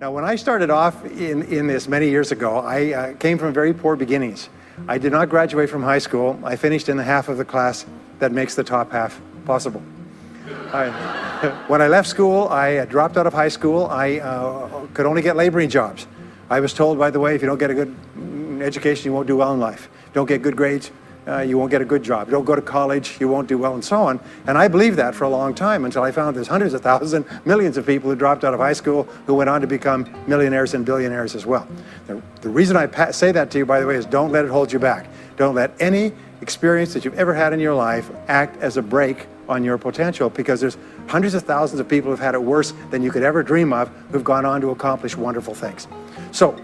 Now, when I started off in this many years ago, I came from very poor beginnings. I did not graduate from high school. I finished in the half of the class that makes the top half possible. When I left school, I dropped out of high school. I could only get laboring jobs. I was told, by the way, if you don't get a good education, you won't do well in life. Don't get good grades, you won't get a good job. Don't go to college, you won't do well, and so on. And I believed that for a long time until I found there's hundreds of thousands, millions of people who dropped out of high school who went on to become millionaires and billionaires as well. The reason I say that to you, by the way, is don't let it hold you back. Don't let any experience that you've ever had in your life act as a brake on your potential, because there's hundreds of thousands of people who've had it worse than you could ever dream of, who've gone on to accomplish wonderful things. So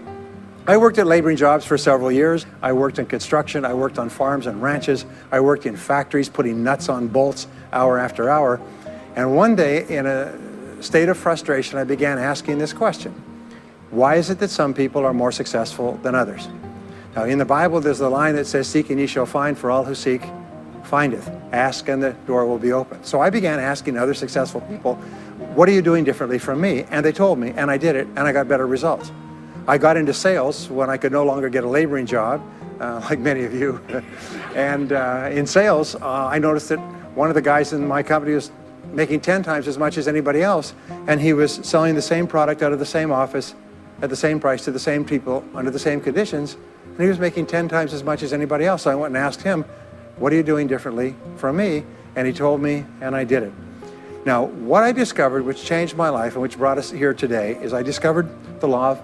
I worked at laboring jobs for several years. I worked in construction. I worked on farms and ranches. I worked in factories putting nuts on bolts hour after hour. And one day, in a state of frustration, I began asking this question: why is it that some people are more successful than others? Now, in the Bible, there's the line that says, "Seek and ye shall find, for all who seek findeth. Ask and the door will be open." So I began asking other successful people, what are you doing differently from me? And they told me, and I did it, and I got better results. I got into sales when I could no longer get a laboring job, like many of you. And in sales, I noticed that one of the guys in my company was making 10 times as much as anybody else, and he was selling the same product out of the same office at the same price to the same people under the same conditions, and he was making 10 times as much as anybody else. So I went and asked him, what are you doing differently from me? And he told me, and I did it. Now, what I discovered, which changed my life and which brought us here today, is I discovered the law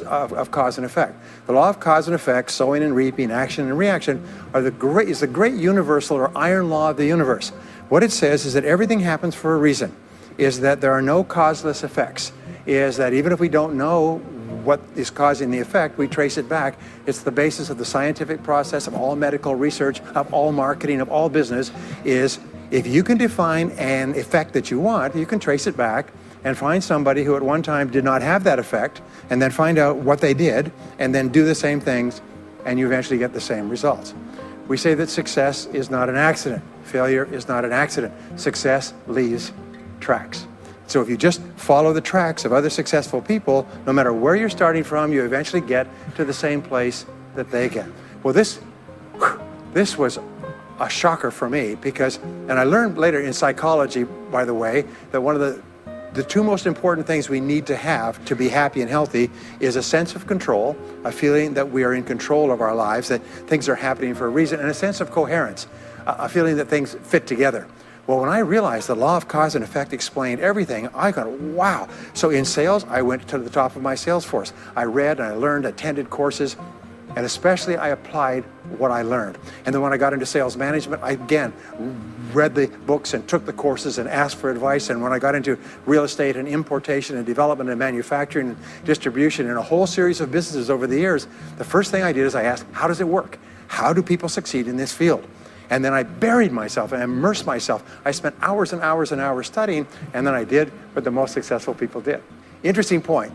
of cause and effect. The law of cause and effect, sowing and reaping, action and reaction, is the great universal or iron law of the universe. What it says is that everything happens for a reason, is that there are no causeless effects, is that even if we don't know what is causing the effect, we trace it back. It's the basis of the scientific process, of all medical research, of all marketing, of all business, is if you can define an effect that you want, you can trace it back and find somebody who at one time did not have that effect, and then find out what they did, and then do the same things, and you eventually get the same results. We say that success is not an accident. Failure is not an accident. Success leaves tracks. So if you just follow the tracks of other successful people, no matter where you're starting from, you eventually get to the same place that they get. Well, this was a shocker for me, because, and I learned later in psychology, by the way, that one of the two most important things we need to have to be happy and healthy is a sense of control, a feeling that we are in control of our lives, that things are happening for a reason, and a sense of coherence, a feeling that things fit together. Well, when I realized the law of cause and effect explained everything, I got, wow. So in sales, I went to the top of my sales force. I read and I learned, attended courses, and especially I applied what I learned. And then when I got into sales management, I again read the books and took the courses and asked for advice. And when I got into real estate and importation and development and manufacturing and distribution and a whole series of businesses over the years, the first thing I did is I asked, how does it work? How do people succeed in this field? And then I buried myself and immersed myself. I spent hours and hours and hours studying, and then I did what the most successful people did. Interesting point.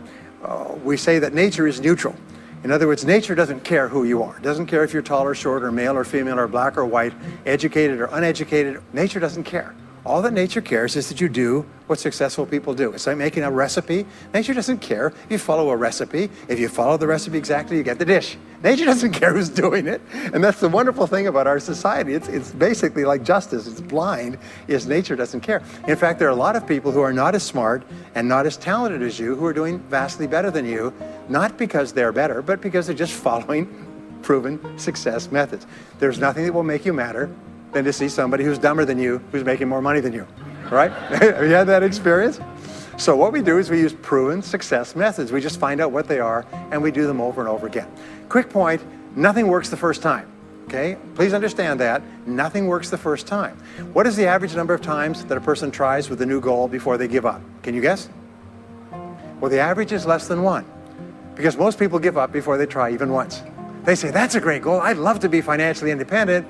We say that nature is neutral. In other words, nature doesn't care who you are. It doesn't care if you're tall or short or male or female or black or white, educated or uneducated. Nature doesn't care. All that nature cares is that you do what successful people do. It's like making a recipe. Nature doesn't care if you follow a recipe. If you follow the recipe exactly, you get the dish. Nature doesn't care who's doing it. And that's the wonderful thing about our society. It's basically like justice. It's blind, is nature doesn't care. In fact, there are a lot of people who are not as smart and not as talented as you who are doing vastly better than you, not because they're better, but because they're just following proven success methods. There's nothing that will make you madder than to see somebody who's dumber than you, who's making more money than you, right? Have you had that experience? So what we do is we use proven success methods. We just find out what they are, and we do them over and over again. Quick point, nothing works the first time, okay? Please understand that. Nothing works the first time. What is the average number of times that a person tries with a new goal before they give up? Can you guess? Well, the average is less than 1, because most people give up before they try even once. They say, that's a great goal. I'd love to be financially independent.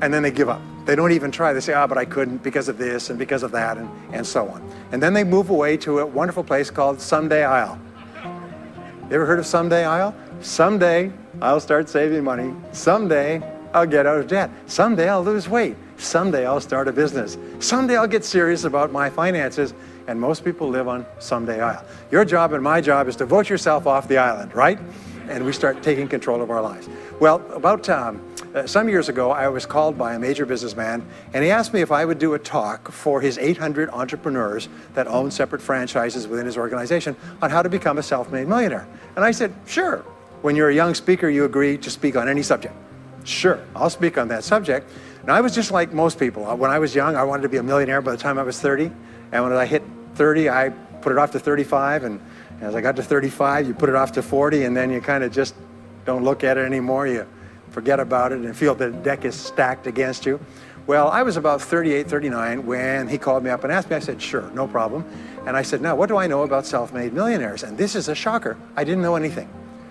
And then they give up. They don't even try. They say, but I couldn't because of this and because of that, and so on. And then they move away to a wonderful place called Someday I'll. You ever heard of Someday I'll? Someday I'll start saving money. Someday I'll get out of debt. Someday I'll lose weight. Someday I'll start a business. Someday I'll get serious about my finances. And most people live on someday I'll. Your job and my job is to vote yourself off the island, right? And we start taking control of our lives. Well, about some years ago, I was called by a major businessman, and he asked me if I would do a talk for his 800 entrepreneurs that own separate franchises within his organization on how to become a self-made millionaire. And I said, sure. When you're a young speaker, you agree to speak on any subject. Sure, I'll speak on that subject. And I was just like most people. When I was young, I wanted to be a millionaire by the time I was 30. And when I hit 30, I put it off to 35. And as I got to 35, you put it off to 40, and then you kind of just don't look at it anymore. You forget about it and feel the deck is stacked against you. Well, I was about 38, 39 when he called me up and asked me. I said, sure, no problem. And I said, now, what do I know about self-made millionaires? And this is a shocker. I didn't know anything.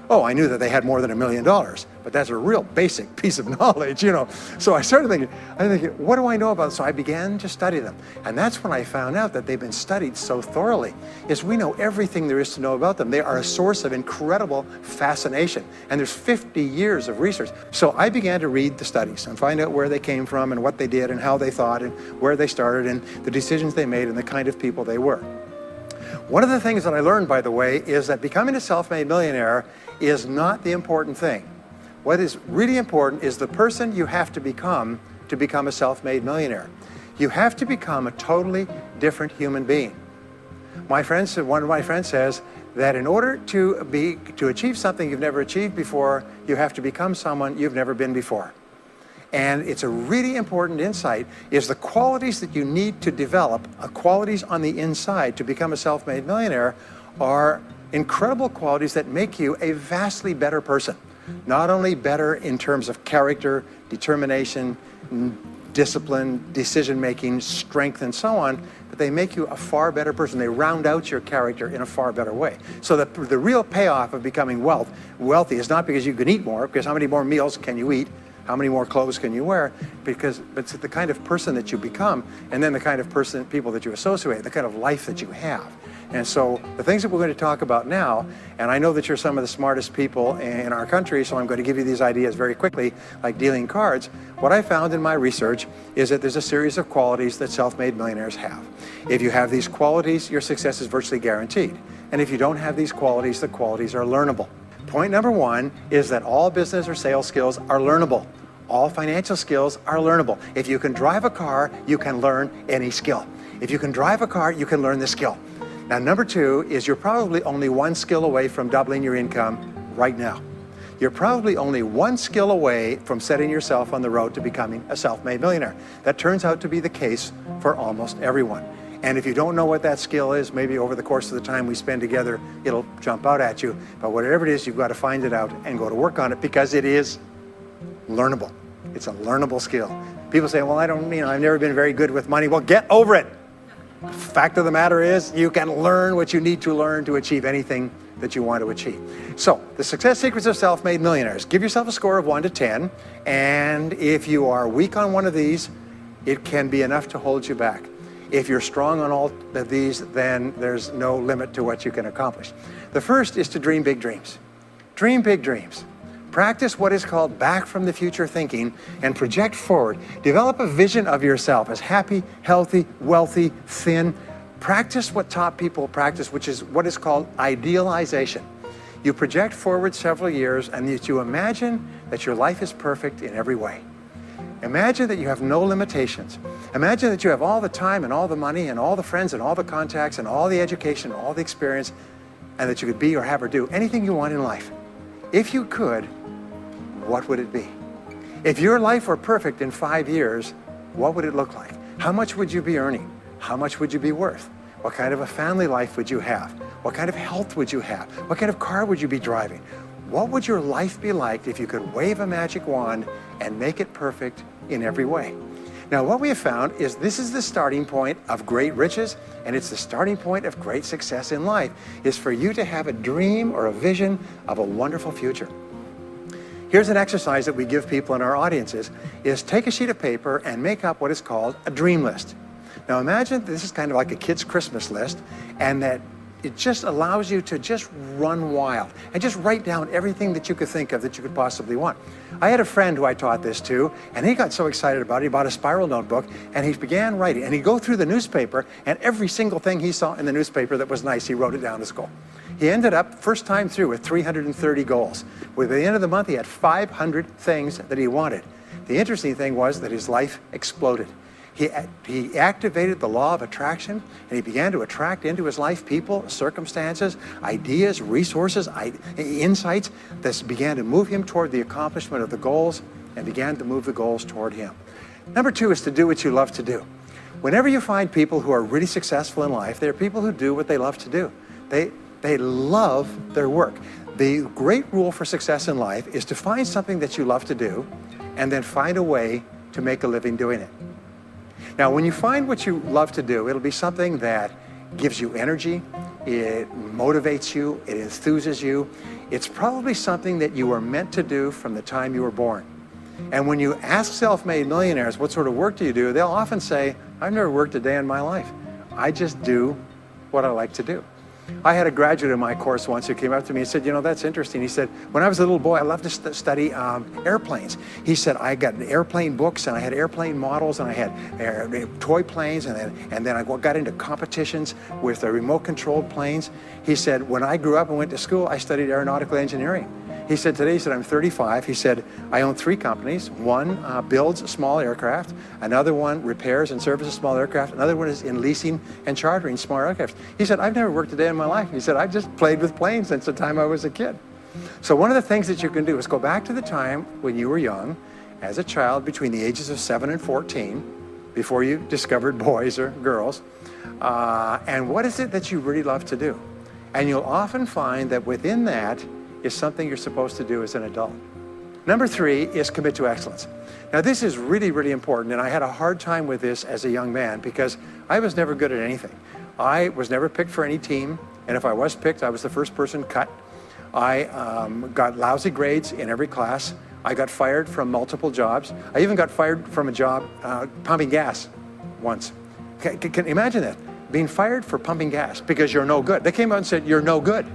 Oh, I knew that they had more than $1 million, but that's a real basic piece of knowledge, you know. So I started thinking, what do I know about? So I began to study them. And that's when I found out that they've been studied so thoroughly, is we know everything there is to know about them. They are a source of incredible fascination. And there's 50 years of research. So I began to read the studies and find out where they came from and what they did and how they thought and where they started and the decisions they made and the kind of people they were. One of the things that I learned, by the way, is that becoming a self-made millionaire is not the important thing. What is really important is the person you have to become a self-made millionaire. You have to become a totally different human being. One of my friends says that in order to achieve something you've never achieved before, you have to become someone you've never been before. And it's a really important insight, is the qualities that you need to develop, qualities on the inside to become a self-made millionaire, are incredible qualities that make you a vastly better person. Not only better in terms of character, determination, discipline, decision-making, strength, and so on, but they make you a far better person. They round out your character in a far better way. So the real payoff of becoming wealthy is not because you can eat more, because how many more meals can you eat? How many more clothes can you wear? But it's the kind of person that you become, and then the kind of people that you associate, the kind of life that you have. And so the things that we're going to talk about now, and I know that you're some of the smartest people in our country, so I'm going to give you these ideas very quickly, like dealing cards. What I found in my research is that there's a series of qualities that self-made millionaires have. If you have these qualities, your success is virtually guaranteed. And if you don't have these qualities, the qualities are learnable. Point number one is that all business or sales skills are learnable. All financial skills are learnable. If you can drive a car, you can learn any skill. If you can drive a car, you can learn the skill. Now, number two is you're probably only one skill away from doubling your income right now. You're probably only one skill away from setting yourself on the road to becoming a self-made millionaire. That turns out to be the case for almost everyone. And if you don't know what that skill is, maybe over the course of the time we spend together, it'll jump out at you. But whatever it is, you've got to find it out and go to work on it, because it is learnable. It's a learnable skill. People say, well, I've never been very good with money. Well, get over it. The fact of the matter is, you can learn what you need to learn to achieve anything that you want to achieve. So, the success secrets of self-made millionaires. Give yourself a score of 1 to 10, and if you are weak on one of these, it can be enough to hold you back. If you're strong on all of these, then there's no limit to what you can accomplish. The first is to dream big dreams. Dream big dreams. Practice what is called back from the future thinking and project forward. Develop a vision of yourself as happy, healthy, wealthy, thin. Practice what top people practice, which is what is called idealization. You project forward several years and you imagine that your life is perfect in every way. Imagine that you have no limitations. Imagine that you have all the time and all the money and all the friends and all the contacts and all the education and all the experience, and that you could be or have or do anything you want in life. If you could, what would it be? If your life were perfect in 5 years, what would it look like? How much would you be earning? How much would you be worth? What kind of a family life would you have? What kind of health would you have? What kind of car would you be driving? What would your life be like if you could wave a magic wand and make it perfect in every way? Now, what we have found is this is the starting point of great riches, and it's the starting point of great success in life, is for you to have a dream or a vision of a wonderful future. Here's an exercise that we give people in our audiences, is take a sheet of paper and make up what is called a dream list. Now imagine this is kind of like a kid's Christmas list, and that it just allows you to just run wild and just write down everything that you could think of that you could possibly want. I had a friend who I taught this to, and he got so excited about it, he bought a spiral notebook, and he began writing. And he'd go through the newspaper, and every single thing he saw in the newspaper that was nice, he wrote it down as a goal. He ended up, first time through, with 330 goals. By the end of the month, he had 500 things that he wanted. The interesting thing was that his life exploded. He activated the law of attraction, and he began to attract into his life people, circumstances, ideas, resources, insights that began to move him toward the accomplishment of the goals and began to move the goals toward him. Number 2 is to do what you love to do. Whenever you find people who are really successful in life, they're people who do what they love to do. They love their work. The great rule for success in life is to find something that you love to do and then find a way to make a living doing it. Now, when you find what you love to do, it'll be something that gives you energy, it motivates you, it enthuses you. It's probably something that you were meant to do from the time you were born. And when you ask self-made millionaires, what sort of work do you do? They'll often say, I've never worked a day in my life. I just do what I like to do. I had a graduate in my course once who came up to me and said, you know, that's interesting. He said, when I was a little boy, I loved to study airplanes. He said, I got airplane books, and I had airplane models, and I had toy planes, and then I got into competitions with remote-controlled planes. He said, when I grew up and went to school, I studied aeronautical engineering. He said, today, he said, I'm 35. He said, I own 3 companies. One builds small aircraft. Another one repairs and services small aircraft. Another one is in leasing and chartering small aircraft. He said, I've never worked a day in my life. He said, I've just played with planes since the time I was a kid. So one of the things that you can do is go back to the time when you were young, as a child between the ages of 7 and 14, before you discovered boys or girls, and what is it that you really love to do? And you'll often find that within that is something you're supposed to do as an adult. Number 3 is commit to excellence. Now this is really, really important, and I had a hard time with this as a young man because I was never good at anything. I was never picked for any team, and if I was picked, I was the first person cut. I got lousy grades in every class. I got fired from multiple jobs. I even got fired from a job pumping gas once. Can you imagine that? Being fired for pumping gas because you're no good. They came out and said, you're no good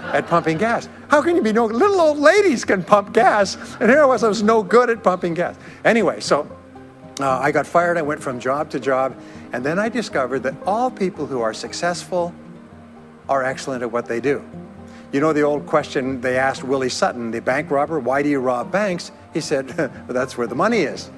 at pumping gas. How can you be no good? Little old ladies can pump gas, and here I was no good at pumping gas. Anyway, so I got fired. I went from job to job, and then I discovered that all people who are successful are excellent at what they do. You know the old question they asked Willie Sutton, the bank robber, why do you rob banks? He said, well, that's where the money is.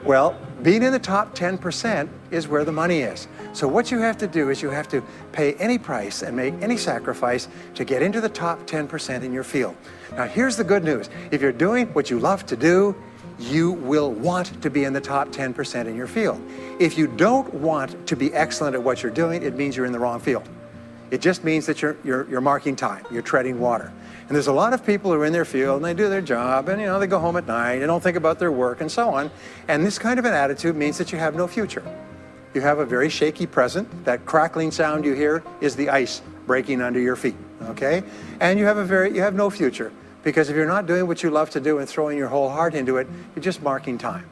Well, being in the top 10% is where the money is. So what you have to do is you have to pay any price and make any sacrifice to get into the top 10% in your field. Now here's the good news. If you're doing what you love to do, you will want to be in the top 10% in your field. If you don't want to be excellent at what you're doing, it means you're in the wrong field. It just means that you're marking time, you're treading water. And there's a lot of people who are in their field and they do their job and they go home at night, they don't think about their work and so on. And this kind of an attitude means that you have no future. You have a very shaky present. That crackling sound you hear is the ice breaking under your feet, okay? And you have no future, because if you're not doing what you love to do and throwing your whole heart into it, you're just marking time.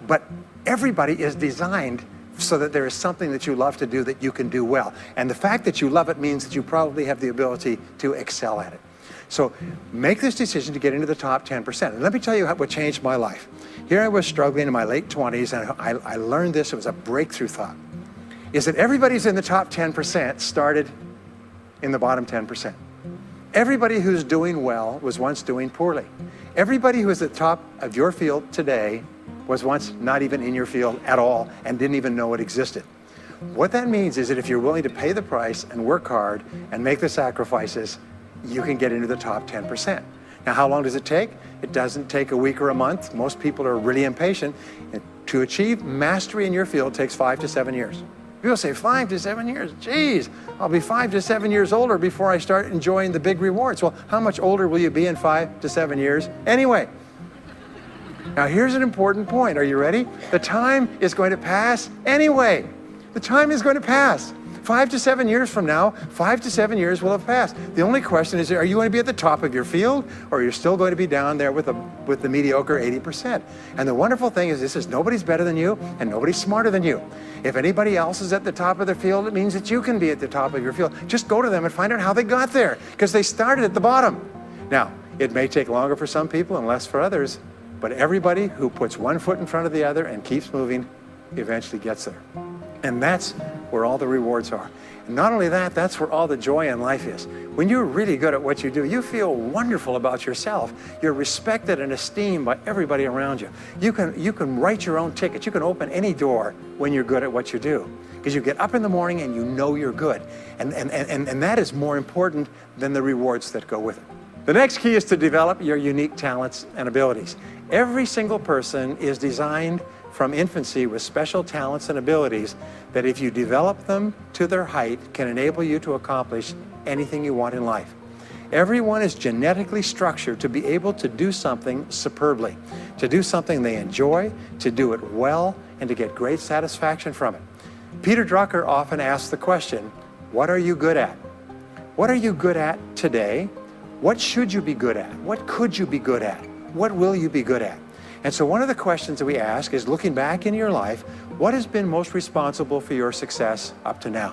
But everybody is designed so that there is something that you love to do that you can do well. And the fact that you love it means that you probably have the ability to excel at it. So make this decision to get into the top 10%. And let me tell you what changed my life. Here I was struggling in my late 20s, and I learned this. It was a breakthrough thought. Is that everybody's in the top 10% started in the bottom 10%. Everybody who's doing well was once doing poorly. Everybody who is at the top of your field today was once not even in your field at all and didn't even know it existed. What that means is that if you're willing to pay the price and work hard and make the sacrifices, you can get into the top 10%. Now, how long does it take? It doesn't take a week or a month. Most people are really impatient. And to achieve mastery in your field takes 5 to 7 years. People say 5 to 7 years. Geez, I'll be 5 to 7 years older before I start enjoying the big rewards. Well, how much older will you be in 5 to 7 years anyway? Now, here's an important point. Are you ready? The time is going to pass anyway. The time is going to pass. 5 to 7 years from now, 5 to 7 years will have passed. The only question is, are you going to be at the top of your field, or are you still going to be down there with the mediocre 80%? And the wonderful thing is this: is nobody's better than you, and nobody's smarter than you. If anybody else is at the top of their field, it means that you can be at the top of your field. Just go to them and find out how they got there, because they started at the bottom. Now, it may take longer for some people and less for others, but everybody who puts one foot in front of the other and keeps moving eventually gets there. And that's where all the rewards are. And not only that, that's where all the joy in life is. When you're really good at what you do, you feel wonderful about yourself. You're respected and esteemed by everybody around you. You can write your own ticket. You can open any door when you're good at what you do, because you get up in the morning and you know you're good. And that is more important than the rewards that go with it. The next key is to develop your unique talents and abilities. Every single person is designed from infancy with special talents and abilities that, if you develop them to their height, can enable you to accomplish anything you want in life. Everyone is genetically structured to be able to do something superbly, to do something they enjoy, to do it well, and to get great satisfaction from it. Peter Drucker often asks the question, what are you good at? What are you good at today? What should you be good at? What could you be good at? What will you be good at? And so one of the questions that we ask is, looking back in your life, what has been most responsible for your success up to now?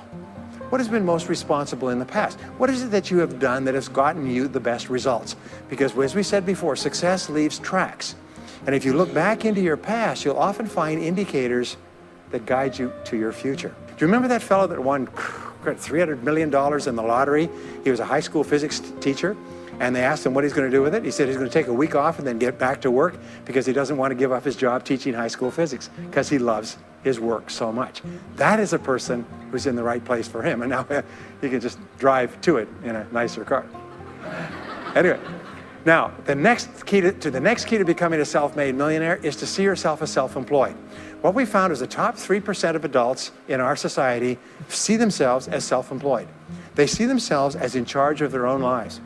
What has been most responsible in the past? What is it that you have done that has gotten you the best results? Because as we said before, success leaves tracks. And if you look back into your past, you'll often find indicators that guide you to your future. Do you remember that fellow that won $300 million in the lottery? He was a high school physics teacher. And they asked him what he's going to do with it. He said he's going to take a week off and then get back to work, because he doesn't want to give up his job teaching high school physics, because he loves his work so much. That is a person who's in the right place for him. And now he can just drive to it in a nicer car. Anyway, now the next key to becoming a self-made millionaire is to see yourself as self-employed. What we found is the top 3% of adults in our society see themselves as self-employed. They see themselves as in charge of their own lives.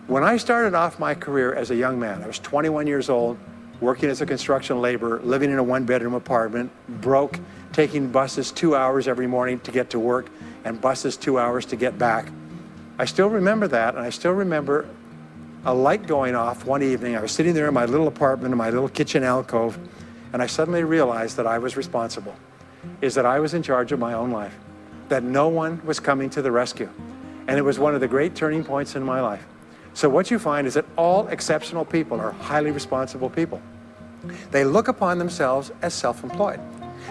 When I started off my career as a young man, I was 21 years old, working as a construction laborer, living in a one-bedroom apartment, broke, taking buses 2 hours every morning to get to work, and buses 2 hours to get back. I still remember that, and I still remember a light going off one evening. I was sitting there in my little apartment, in my little kitchen alcove, and I suddenly realized that I was responsible, that I was in charge of my own life, that no one was coming to the rescue. And it was one of the great turning points in my life. So what you find is that all exceptional people are highly responsible people. They look upon themselves as self-employed.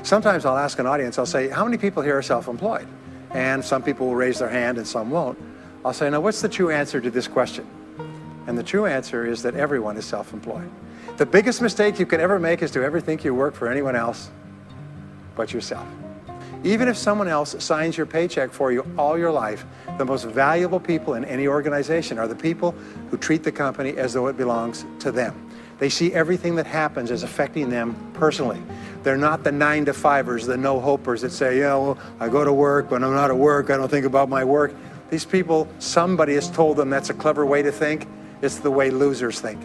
Sometimes I'll ask an audience, I'll say, how many people here are self-employed? And some people will raise their hand and some won't. I'll say, now what's the true answer to this question? And the true answer is that everyone is self-employed. The biggest mistake you can ever make is to ever think you work for anyone else but yourself. Even if someone else signs your paycheck for you all your life, the most valuable people in any organization are the people who treat the company as though it belongs to them. They see everything that happens as affecting them personally. They're not the 9-to-5ers, the no-hopers that say, well, I go to work, but I'm not at work, I don't think about my work. These people, somebody has told them that's a clever way to think. It's the way losers think.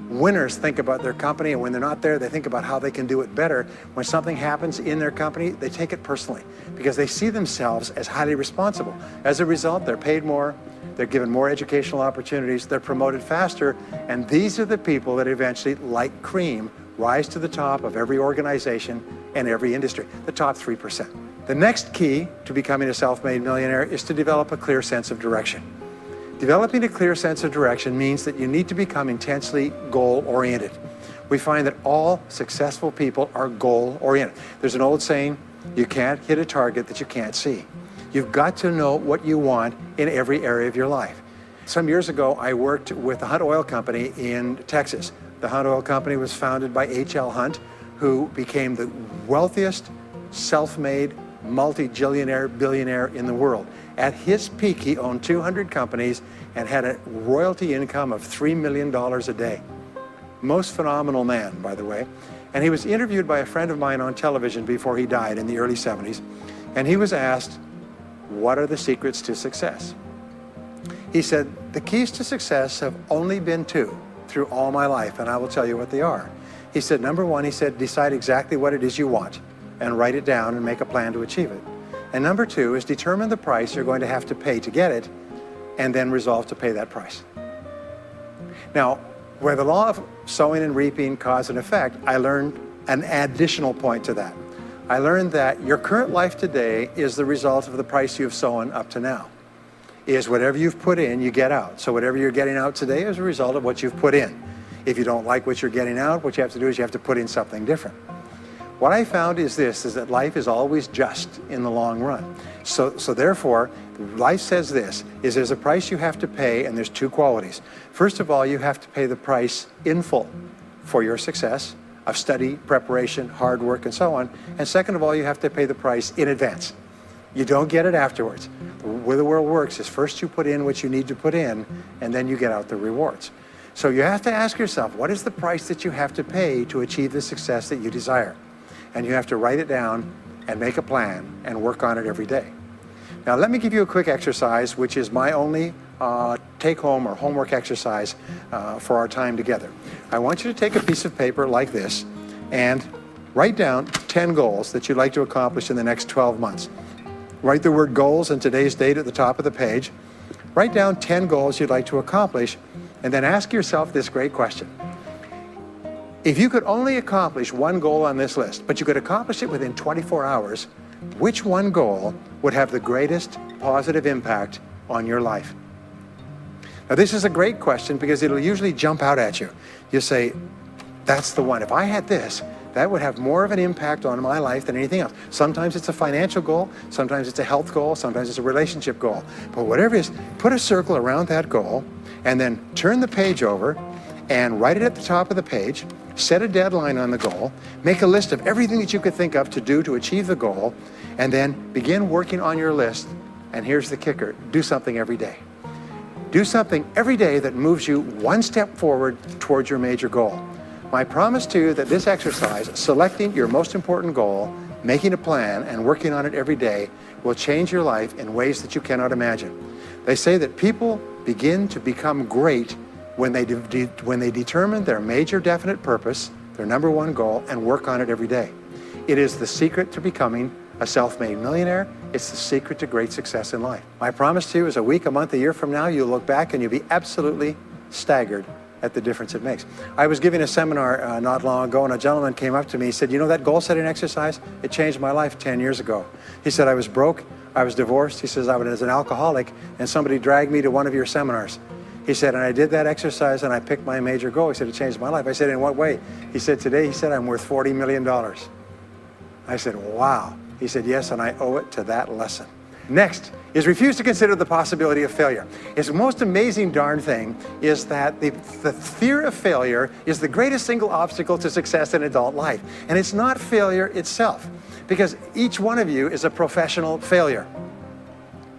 Winners think about their company, and when they're not there, they think about how they can do it better. When something happens in their company, they take it personally because they see themselves as highly responsible. As a result, they're paid more, they're given more educational opportunities, they're promoted faster, and these are the people that eventually, like cream, rise to the top of every organization and every industry, the top 3%. The next key to becoming a self-made millionaire is to develop a clear sense of direction. Developing a clear sense of direction means that you need to become intensely goal-oriented. We find that all successful people are goal-oriented. There's an old saying, you can't hit a target that you can't see. You've got to know what you want in every area of your life. Some years ago, I worked with the Hunt Oil Company in Texas. The Hunt Oil Company was founded by H.L. Hunt, who became the wealthiest, self-made, multi-jillionaire billionaire in the world. At his peak, he owned 200 companies and had a royalty income of $3 million a day. Most phenomenal man, by the way. And he was interviewed by a friend of mine on television before he died in the early 70s. And he was asked, what are the secrets to success? He said, the keys to success have only been two through all my life, and I will tell you what they are. He said, number one, he said, decide exactly what it is you want and write it down and make a plan to achieve it. And number two is determine the price you're going to have to pay to get it, and then resolve to pay that price. Now, where the law of sowing and reaping cause and effect, I learned an additional point to that. I learned that your current life today is the result of the price you've sown up to now. Is whatever you've put in, you get out. So whatever you're getting out today is a result of what you've put in. If you don't like what you're getting out, what you have to do is you have to put in something different. What I found is this, is that life is always just in the long run. So therefore, life says this, is there's a price you have to pay, and there's two qualities. First of all, you have to pay the price in full for your success of study, preparation, hard work, and so on. And second of all, you have to pay the price in advance. You don't get it afterwards. The way the world works is first you put in what you need to put in, and then you get out the rewards. So you have to ask yourself, what is the price that you have to pay to achieve the success that you desire? And you have to write it down and make a plan and work on it every day. Now let me give you a quick exercise, which is my only take-home or homework exercise for our time together. I want you to take a piece of paper like this and write down 10 goals that you'd like to accomplish in the next 12 months. Write the word goals and today's date at the top of the page. Write down 10 goals you'd like to accomplish, and then ask yourself this great question. If you could only accomplish one goal on this list, but you could accomplish it within 24 hours, which one goal would have the greatest positive impact on your life? Now this is a great question because it'll usually jump out at you. You say, that's the one. If I had this, that would have more of an impact on my life than anything else. Sometimes it's a financial goal, sometimes it's a health goal, sometimes it's a relationship goal. But whatever it is, put a circle around that goal and then turn the page over and write it at the top of the page, set a deadline on the goal, make a list of everything that you could think of to do to achieve the goal, and then begin working on your list. And here's the kicker, do something every day. Do something every day that moves you one step forward towards your major goal. My promise to you that this exercise, selecting your most important goal, making a plan, and working on it every day, will change your life in ways that you cannot imagine. They say that people begin to become great when they determine their major definite purpose, their number one goal, and work on it every day. It is the secret to becoming a self-made millionaire. It's the secret to great success in life. My promise to you is a week, a month, a year from now, you'll look back and you'll be absolutely staggered at the difference it makes. I was giving a seminar not long ago, and a gentleman came up to me. He said, you know that goal setting exercise? It changed my life 10 years ago. He said, I was broke, I was divorced. He says, I was an alcoholic, and somebody dragged me to one of your seminars. He said, and I did that exercise and I picked my major goal. He said, it changed my life. I said, in what way? He said, today, he said, I'm worth $40 million. I said, wow. He said, yes, and I owe it to that lesson. Next is refuse to consider the possibility of failure. It's the most amazing darn thing is that the fear of failure is the greatest single obstacle to success in adult life. And it's not failure itself, because each one of you is a professional failure.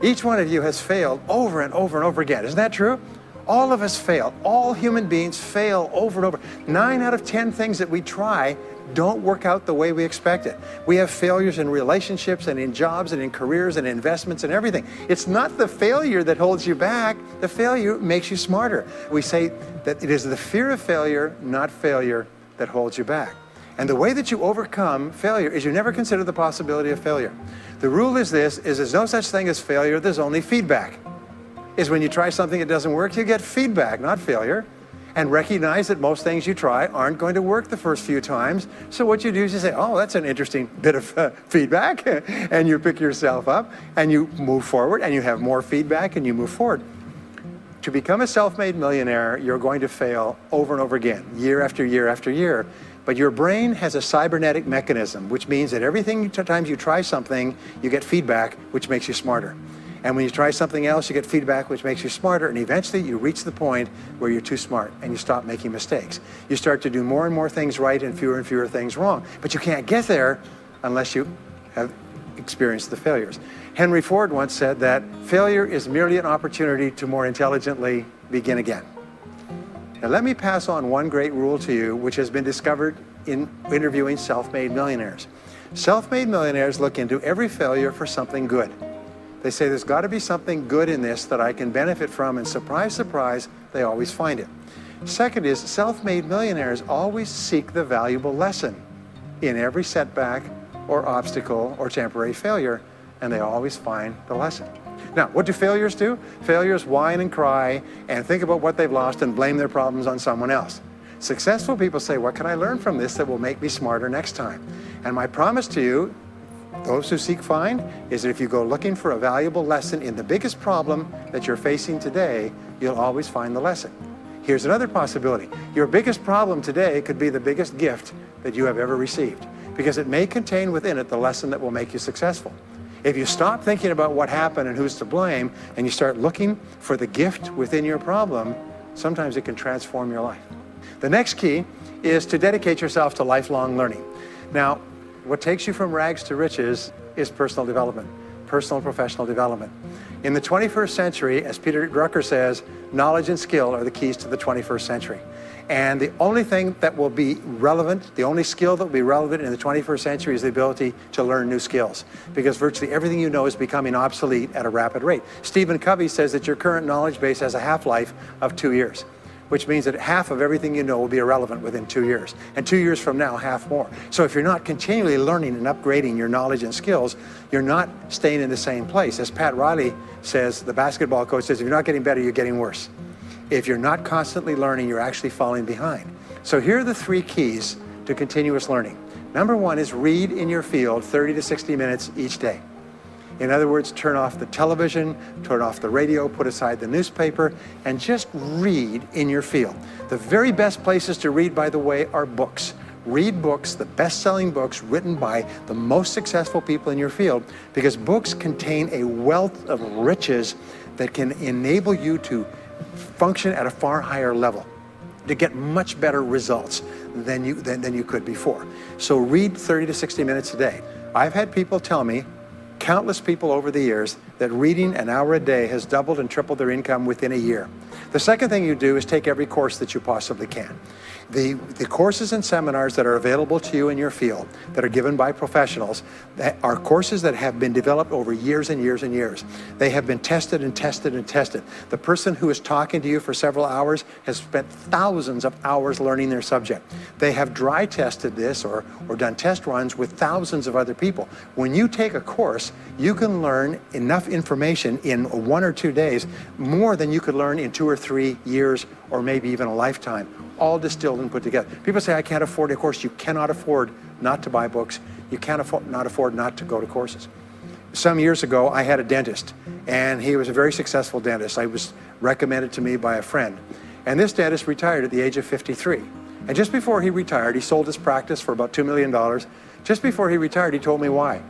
Each one of you has failed over and over and over again. Isn't that true? All of us fail. All human beings fail over and over. 9 out of 10 things that we try don't work out the way we expect it. We have failures in relationships and in jobs and in careers and investments and everything. It's not the failure that holds you back. The failure makes you smarter. We say that it is the fear of failure, not failure, that holds you back. And the way that you overcome failure is you never consider the possibility of failure. The rule is this, is there's no such thing as failure, there's only feedback. Is when you try something that doesn't work, you get feedback, not failure. And recognize that most things you try aren't going to work the first few times. So what you do is you say, oh, that's an interesting bit of feedback. And you pick yourself up and you move forward and you have more feedback and you move forward. To become a self-made millionaire, you're going to fail over and over again, year after year after year. But your brain has a cybernetic mechanism, which means that every time you try something, you get feedback, which makes you smarter. And when you try something else, you get feedback, which makes you smarter, and eventually you reach the point where you're too smart and you stop making mistakes. You start to do more and more things right and fewer things wrong. But you can't get there unless you have experienced the failures. Henry Ford once said that failure is merely an opportunity to more intelligently begin again. Now let me pass on one great rule to you, which has been discovered in interviewing self-made millionaires. Self-made millionaires look into every failure for something good. They say there's got to be something good in this that I can benefit from, and surprise, surprise, they always find it. Second is self-made millionaires always seek the valuable lesson in every setback or obstacle or temporary failure, and they always find the lesson. Now, what do failures do? Failures whine and cry and think about what they've lost and blame their problems on someone else. Successful people say, what can I learn from this that will make me smarter next time? And my promise to you, those who seek find, is that if you go looking for a valuable lesson in the biggest problem that you're facing today, you'll always find the lesson. Here's another possibility. Your biggest problem today could be the biggest gift that you have ever received, because it may contain within it the lesson that will make you successful. If you stop thinking about what happened and who's to blame, and you start looking for the gift within your problem, sometimes it can transform your life. The next key is to dedicate yourself to lifelong learning. Now, what takes you from rags to riches is personal development, personal and professional development. In the 21st century, as Peter Drucker says, knowledge and skill are the keys to the 21st century. And the only thing that will be relevant, the only skill that will be relevant in the 21st century is the ability to learn new skills, because virtually everything you know is becoming obsolete at a rapid rate. Stephen Covey says that your current knowledge base has a half-life of 2 years, which means that half of everything you know will be irrelevant within 2 years. And 2 years from now, half more. So if you're not continually learning and upgrading your knowledge and skills, you're not staying in the same place. As Pat Riley says, the basketball coach says, if you're not getting better, you're getting worse. If you're not constantly learning, you're actually falling behind. So here are the 3 keys to continuous learning. Number 1 is read in your field 30 to 60 minutes each day. In other words, turn off the television, turn off the radio, put aside the newspaper, and just read in your field. The very best places to read, by the way, are books. Read books, the best-selling books written by the most successful people in your field, because books contain a wealth of riches that can enable you to function at a far higher level, to get much better results than you could before. So read 30 to 60 minutes a day. I've had people tell me, countless people over the years, that reading an hour a day has doubled and tripled their income within a year. The second thing you do is take every course that you possibly can. The courses and seminars that are available to you in your field that are given by professionals that are courses that have been developed over years and years and years. They have been tested and tested and tested. The person who is talking to you for several hours has spent thousands of hours learning their subject. They have dry tested this or done test runs with thousands of other people. When you take a course, you can learn enough information in 1 or 2 days, more than you could learn in 2 or 3 years or maybe even a lifetime, all distilled and put together. People say, I can't afford a course. You cannot afford not to buy books. You can't afford not to go to courses. Some years ago, I had a dentist, and he was a very successful dentist. I was recommended to me by a friend. And this dentist retired at the age of 53. And just before he retired, he sold his practice for about $2 million. Just before he retired, he told me why.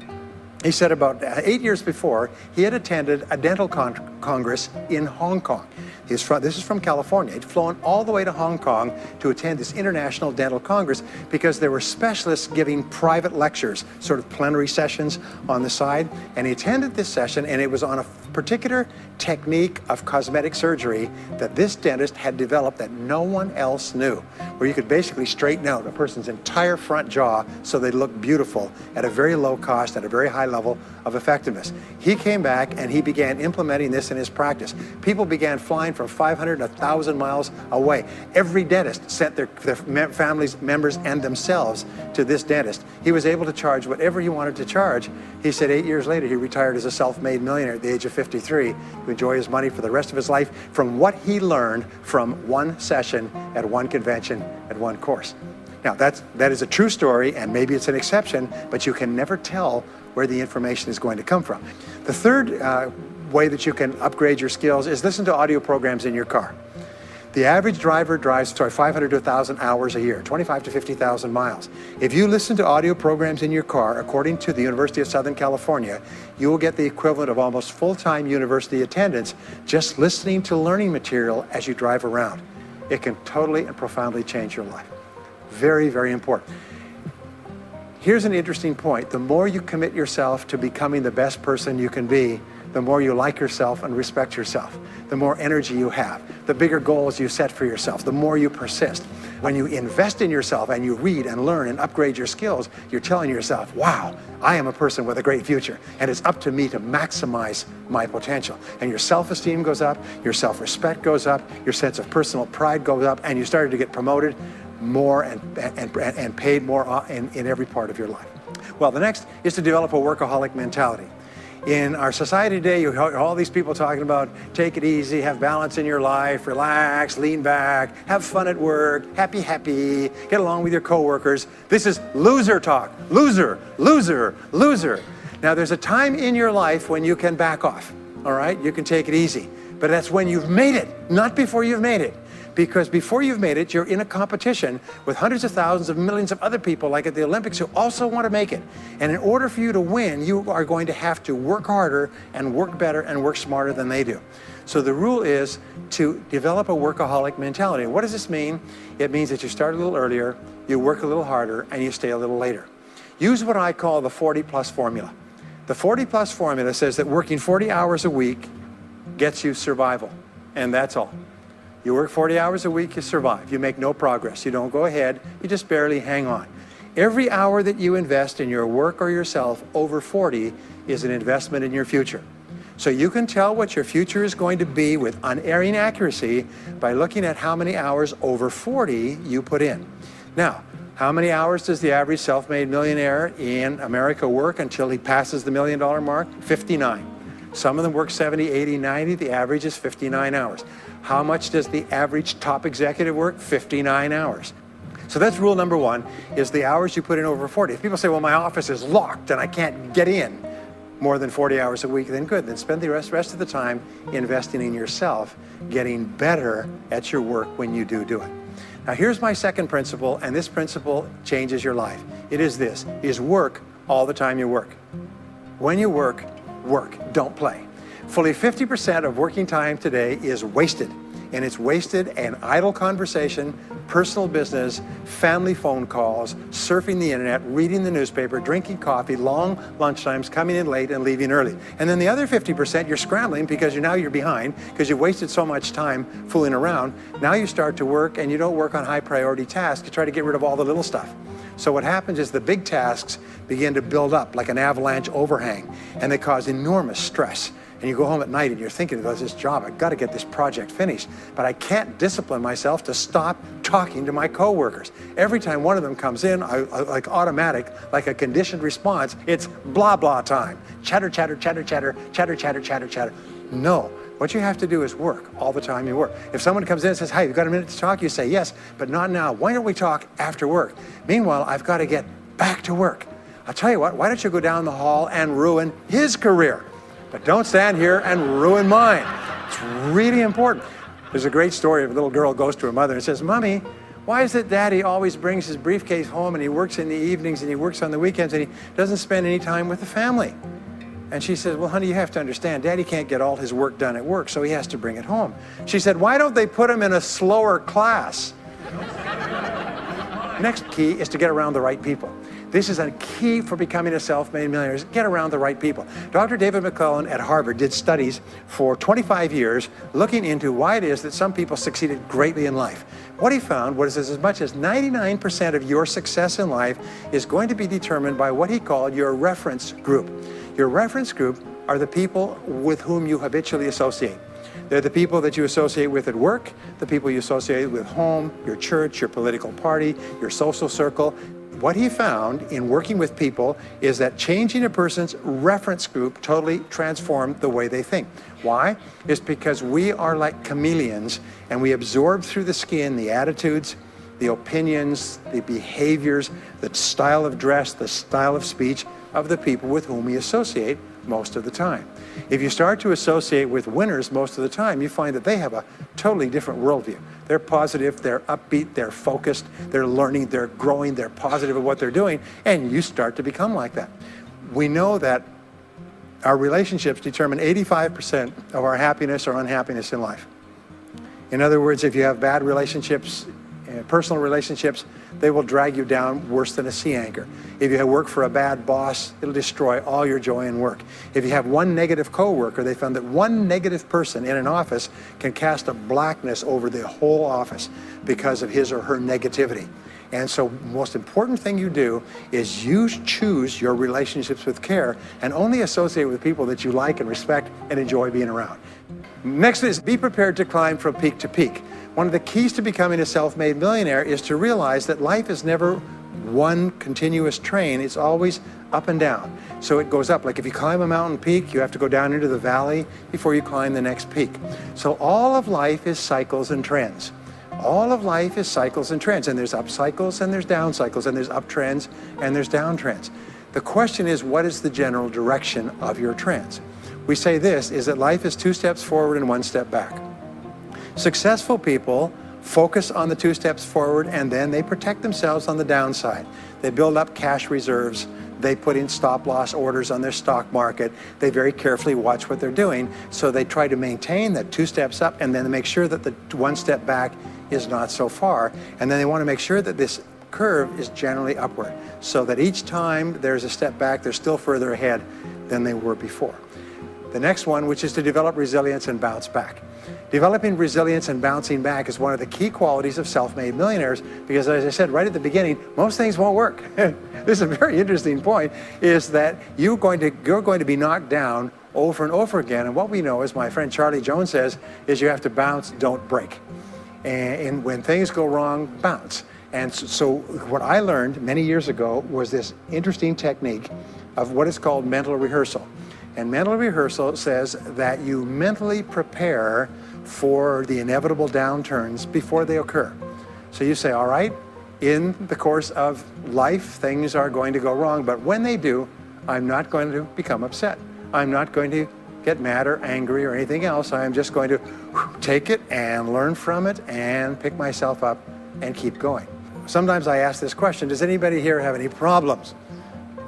He said about 8 years before, he had attended a dental congress in Hong Kong. This is from California. He'd flown all the way to Hong Kong to attend this international dental congress because there were specialists giving private lectures, sort of plenary sessions on the side. And he attended this session, and it was on a particular technique of cosmetic surgery that this dentist had developed that no one else knew, where you could basically straighten out a person's entire front jaw so they look beautiful at a very low cost, at a very high level of effectiveness. He came back and he began implementing this in his practice. People began flying from 500 and 1,000 miles away. Every dentist sent their families, members, and themselves to this dentist. He was able to charge whatever he wanted to charge. He said 8 years later, he retired as a self-made millionaire at the age of 53 to enjoy his money for the rest of his life from what he learned from one session at one convention at one course. Now, that is a true story, and maybe it's an exception, but you can never tell where the information is going to come from. The third way that you can upgrade your skills is listen to audio programs in your car. The average driver drives 500 to 1,000 hours a year, 25 to 50,000 miles. If you listen to audio programs in your car, according to the University of Southern California, you will get the equivalent of almost full-time university attendance just listening to learning material as you drive around. It can totally and profoundly change your life. Very, very important. Here's an interesting point. The more you commit yourself to becoming the best person you can be, the more you like yourself and respect yourself, the more energy you have, the bigger goals you set for yourself, the more you persist. When you invest in yourself and you read and learn and upgrade your skills, you're telling yourself, wow, I am a person with a great future, and it's up to me to maximize my potential. And your self-esteem goes up, your self-respect goes up, your sense of personal pride goes up, and you started to get promoted more and paid more in every part of your life. Well, the next is to develop a workaholic mentality. In our society today, you hear all these people talking about take it easy, have balance in your life, relax, lean back, have fun at work, happy, get along with your coworkers. This is loser talk. Loser, loser, loser. Now, there's a time in your life when you can back off, all right? You can take it easy. But that's when you've made it, not before you've made it. Because before you've made it, you're in a competition with hundreds of thousands of millions of other people, like at the Olympics, who also want to make it. And in order for you to win, you are going to have to work harder and work better and work smarter than they do. So the rule is to develop a workaholic mentality. What does this mean? It means that you start a little earlier, you work a little harder, and you stay a little later. Use what I call the 40-plus formula. The 40-plus formula says that working 40 hours a week gets you survival, and that's all. You work 40 hours a week, you survive. You make no progress. You don't go ahead. You just barely hang on. Every hour that you invest in your work or yourself over 40 is an investment in your future. So you can tell what your future is going to be with unerring accuracy by looking at how many hours over 40 you put in. Now, how many hours does the average self-made millionaire in America work until he passes the $1 million mark? 59. Some of them work 70, 80, 90. The average is 59 hours. How much does the average top executive work? 59 hours. So that's rule number one, is the hours you put in over 40. If people say, well, my office is locked and I can't get in more than 40 hours a week, then good. Then spend the rest of the time investing in yourself, getting better at your work when you do it. Now, here's my second principle, and this principle changes your life. It is this, is work all the time you work. When you work, work, don't play. Fully 50% of working time today is wasted, and it's wasted in idle conversation, personal business, family phone calls, surfing the internet, reading the newspaper, drinking coffee, long lunchtimes, coming in late and leaving early. And then the other 50%, you're scrambling because you're behind because you wasted so much time fooling around. Now you start to work, and you don't work on high priority tasks. You try to get rid of all the little stuff. So what happens is the big tasks begin to build up like an avalanche overhang, and they cause enormous stress. And you go home at night and you're thinking about this job, I've got to get this project finished, but I can't discipline myself to stop talking to my coworkers. Every time one of them comes in, like automatic, like a conditioned response, it's blah, blah time. Chatter, chatter, chatter, chatter, chatter, chatter, chatter, chatter. No, what you have to do is work all the time you work. If someone comes in and says, hey, you've got a minute to talk? You say, yes, but not now. Why don't we talk after work? Meanwhile, I've got to get back to work. I'll tell you what, why don't you go down the hall and ruin his career? But don't stand here and ruin mine. It's really important. There's a great story of a little girl goes to her mother and says, Mommy, why is it Daddy always brings his briefcase home and he works in the evenings and he works on the weekends and he doesn't spend any time with the family? And she says, well, honey, you have to understand, Daddy can't get all his work done at work, so he has to bring it home. She said, why don't they put him in a slower class? Next key is to get around the right people. This is a key for becoming a self-made millionaire, is get around the right people. Dr. David McClellan at Harvard did studies for 25 years looking into why it is that some people succeeded greatly in life. What he found was as much as 99% of your success in life is going to be determined by what he called your reference group. Your reference group are the people with whom you habitually associate. They're the people that you associate with at work, the people you associate with home, your church, your political party, your social circle. What he found in working with people is that changing a person's reference group totally transformed the way they think. Why? It's because we are like chameleons, and we absorb through the skin the attitudes, the opinions, the behaviors, the style of dress, the style of speech of the people with whom we associate most of the time. If you start to associate with winners most of the time, you find that they have a totally different worldview. They're positive, they're upbeat, they're focused, they're learning, they're growing, they're positive at what they're doing, and you start to become like that. We know that our relationships determine 85% of our happiness or unhappiness in life. In other words, if you have bad relationships, personal relationships, they will drag you down worse than a sea anchor. If you work for a bad boss, it'll destroy all your joy in work. If you have one negative coworker, they found that one negative person in an office can cast a blackness over the whole office because of his or her negativity. And so the most important thing you do is you choose your relationships with care and only associate with people that you like and respect and enjoy being around. Next is be prepared to climb from peak to peak. One of the keys to becoming a self-made millionaire is to realize that life is never one continuous train. It's always up and down. So it goes up. Like if you climb a mountain peak, you have to go down into the valley before you climb the next peak. So all of life is cycles and trends. All of life is cycles and trends. And there's up cycles and there's down cycles, and there's up trends and there's down trends. The question is, what is the general direction of your trends? We say this, is that life is 2 steps forward and 1 step back. Successful people focus on the 2 steps forward, and then they protect themselves on the downside. They build up cash reserves. They put in stop loss orders on their stock market. They very carefully watch what they're doing. So they try to maintain that 2 steps up, and then they make sure that the 1 step back is not so far. And then they want to make sure that this curve is generally upward, so that each time there's a step back, they're still further ahead than they were before. The next one, which is to develop resilience and bounce back. Developing resilience and bouncing back is one of the key qualities of self-made millionaires, because as I said right at the beginning, most things won't work. This is a very interesting point, is that you're going to be knocked down over and over again. And what we know, as my friend Charlie Jones says, is you have to bounce, don't break. And when things go wrong, bounce. And so what I learned many years ago was this interesting technique of what is called mental rehearsal. And mental rehearsal says that you mentally prepare for the inevitable downturns before they occur. So you say, all right, in the course of life, things are going to go wrong, but when they do, I'm not going to become upset. I'm not going to get mad or angry or anything else. I'm just going to take it and learn from it and pick myself up and keep going. Sometimes I ask this question, does anybody here have any problems?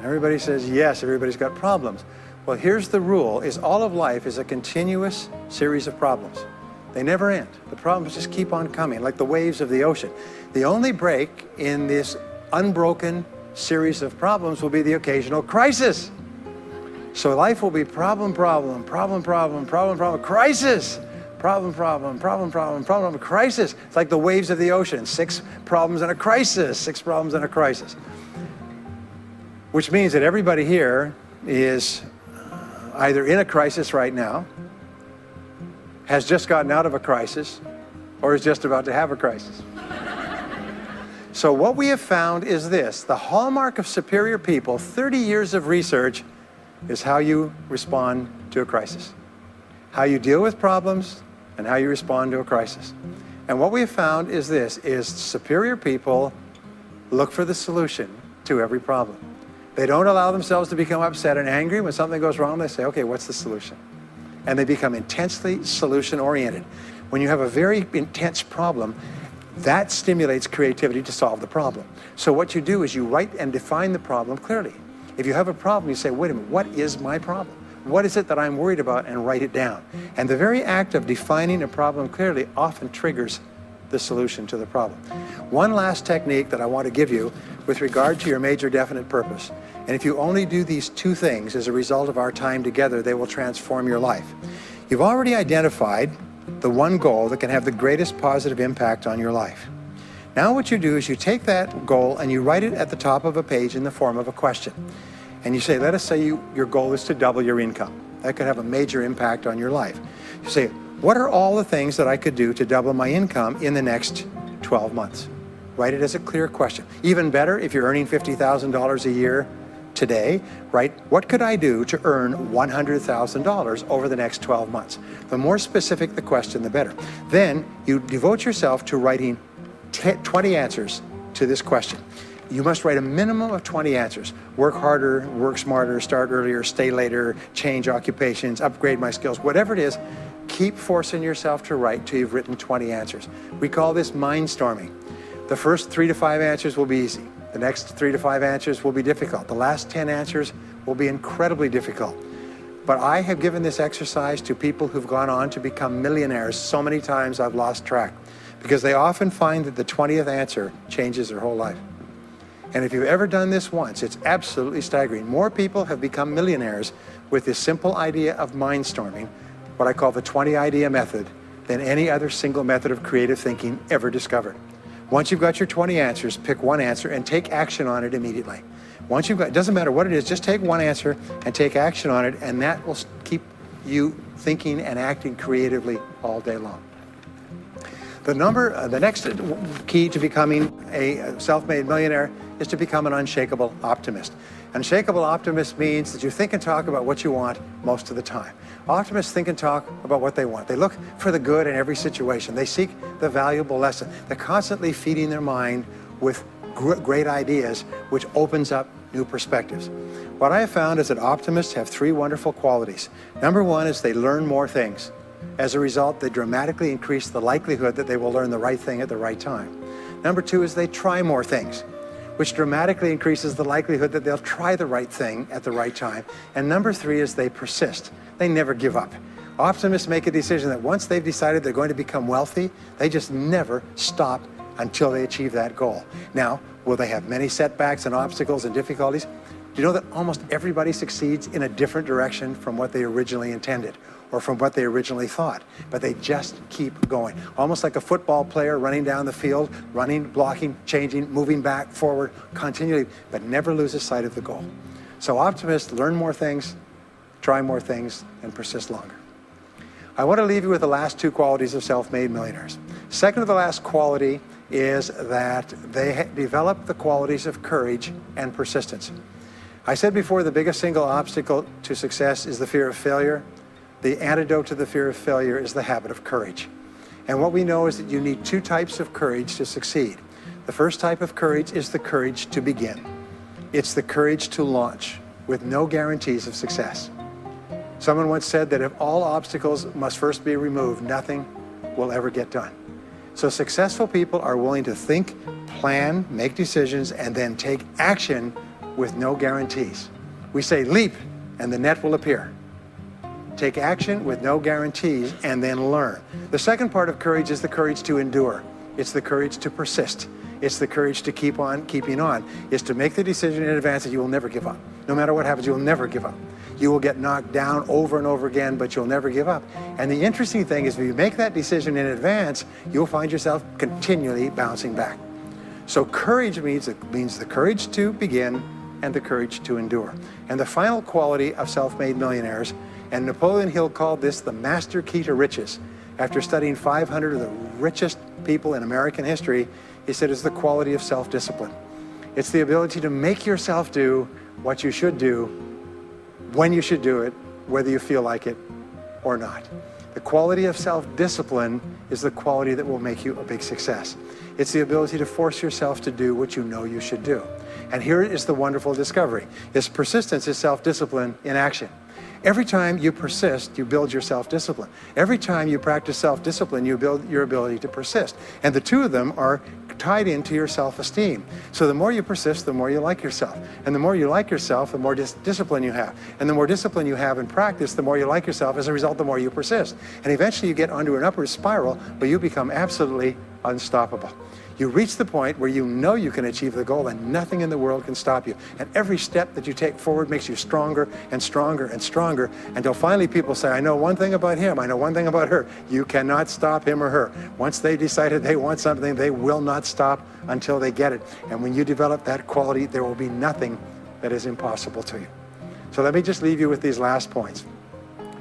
Everybody says yes, everybody's got problems. Well, here's the rule, is all of life is a continuous series of problems. They never end. The problems just keep on coming, like the waves of the ocean. The only break in this unbroken series of problems will be the occasional crisis. So life will be problem, problem, problem, problem, problem, problem, crisis. Problem, problem, problem, problem, problem, crisis. It's like the waves of the ocean. 6 problems and a crisis, 6 problems and a crisis. Which means that everybody here is either in a crisis right now, has just gotten out of a crisis, or is just about to have a crisis. So what we have found is this, the hallmark of superior people, 30 years of research, is how you respond to a crisis. How you deal with problems and how you respond to a crisis. And what we have found is this, is superior people look for the solution to every problem. They don't allow themselves to become upset and angry. When something goes wrong, they say, okay, what's the solution? And they become intensely solution-oriented. When you have a very intense problem, that stimulates creativity to solve the problem. So what you do is you write and define the problem clearly. If you have a problem, you say, wait a minute, what is my problem? What is it that I'm worried about? And write it down. And the very act of defining a problem clearly often triggers the solution to the problem. One last technique that I want to give you with regard to your major definite purpose. And if you only do these 2 things as a result of our time together, they will transform your life. You've already identified the one goal that can have the greatest positive impact on your life. Now what you do is you take that goal and you write it at the top of a page in the form of a question. And you say, let us say your goal is to double your income. That could have a major impact on your life. You say, what are all the things that I could do to double my income in the next 12 months? Write it as a clear question. Even better, if you're earning $50,000 a year today, write, what could I do to earn $100,000 over the next 12 months? The more specific the question, the better. Then you devote yourself to writing 20 answers to this question. You must write a minimum of 20 answers. Work harder, work smarter, start earlier, stay later, change occupations, upgrade my skills, whatever it is, keep forcing yourself to write till you've written 20 answers. We call this mindstorming. The first 3 to 5 answers will be easy. The next 3 to 5 answers will be difficult. The last 10 answers will be incredibly difficult. But I have given this exercise to people who've gone on to become millionaires so many times I've lost track, because they often find that the 20th answer changes their whole life. And if you've ever done this once, it's absolutely staggering. More people have become millionaires with this simple idea of mindstorming, what I call the 20 idea method, than any other single method of creative thinking ever discovered. Once you've got your 20 answers, pick one answer and take action on it immediately. Once you've got, it doesn't matter what it is, just take one answer and take action on it, and that will keep you thinking and acting creatively all day long. The next key to becoming a self-made millionaire is to become an unshakable optimist. Unshakable optimist means that you think and talk about what you want most of the time. Optimists think and talk about what they want. They look for the good in every situation. They seek the valuable lesson. They're constantly feeding their mind with great ideas, which opens up new perspectives. What I have found is that optimists have three wonderful qualities. Number one is they learn more things. As a result, they dramatically increase the likelihood that they will learn the right thing at the right time. Number two is they try more things, which dramatically increases the likelihood that they'll try the right thing at the right time. And number three is they persist. They never give up. Optimists make a decision that once they've decided they're going to become wealthy, they just never stop until they achieve that goal. Now, will they have many setbacks and obstacles and difficulties? Do you know that almost everybody succeeds in a different direction from what they originally intended or from what they originally thought? But they just keep going. Almost like a football player running down the field, running, blocking, changing, moving back, forward, continually, but never loses sight of the goal. So optimists learn more things, try more things, and persist longer. I want to leave you with the last two qualities of self-made millionaires. Second to the last quality is that they develop the qualities of courage and persistence. I said before, the biggest single obstacle to success is the fear of failure. The antidote to the fear of failure is the habit of courage. And what we know is that you need two types of courage to succeed. The first type of courage is the courage to begin. It's the courage to launch with no guarantees of success. Someone once said that if all obstacles must first be removed, nothing will ever get done. So successful people are willing to think, plan, make decisions, and then take action with no guarantees. We say leap and the net will appear. Take action with no guarantees and then learn. The second part of courage is the courage to endure. It's the courage to persist. It's the courage to keep on keeping on. It's to make the decision in advance that you will never give up. No matter what happens, you will never give up. You will get knocked down over and over again, but you'll never give up. And the interesting thing is, if you make that decision in advance, you'll find yourself continually bouncing back. So courage means the courage to begin and the courage to endure. And the final quality of self-made millionaires, and Napoleon Hill called this the master key to riches. After studying 500 of the richest people in American history, he said it's the quality of self-discipline. It's the ability to make yourself do what you should do, when you should do it, whether you feel like it or not. The quality of self-discipline is the quality that will make you a big success. It's the ability to force yourself to do what you know you should do. And here is the wonderful discovery. Persistence is self-discipline in action. Every time you persist, you build your self-discipline. Every time you practice self-discipline, you build your ability to persist. And the two of them are tied into your self-esteem. So the more you persist, the more you like yourself. And the more you like yourself, the more discipline you have. And the more discipline you have in practice, the more you like yourself. As a result, the more you persist. And eventually you get onto an upward spiral, but you become absolutely unstoppable. You reach the point where you know you can achieve the goal and nothing in the world can stop you. And every step that you take forward makes you stronger and stronger and stronger until finally people say, I know one thing about him, I know one thing about her. You cannot stop him or her. Once they decided they want something, they will not stop until they get it. And when you develop that quality, there will be nothing that is impossible to you. So let me just leave you with these last points.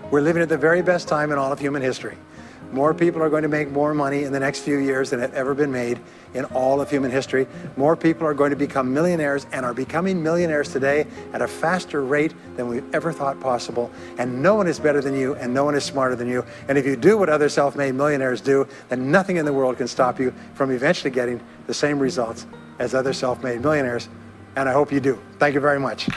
We're living at the very best time in all of human history. More people are going to make more money in the next few years than have ever been made in all of human history. More people are going to become millionaires and are becoming millionaires today at a faster rate than we've ever thought possible. And no one is better than you and no one is smarter than you. And if you do what other self-made millionaires do, then nothing in the world can stop you from eventually getting the same results as other self-made millionaires. And I hope you do. Thank you very much.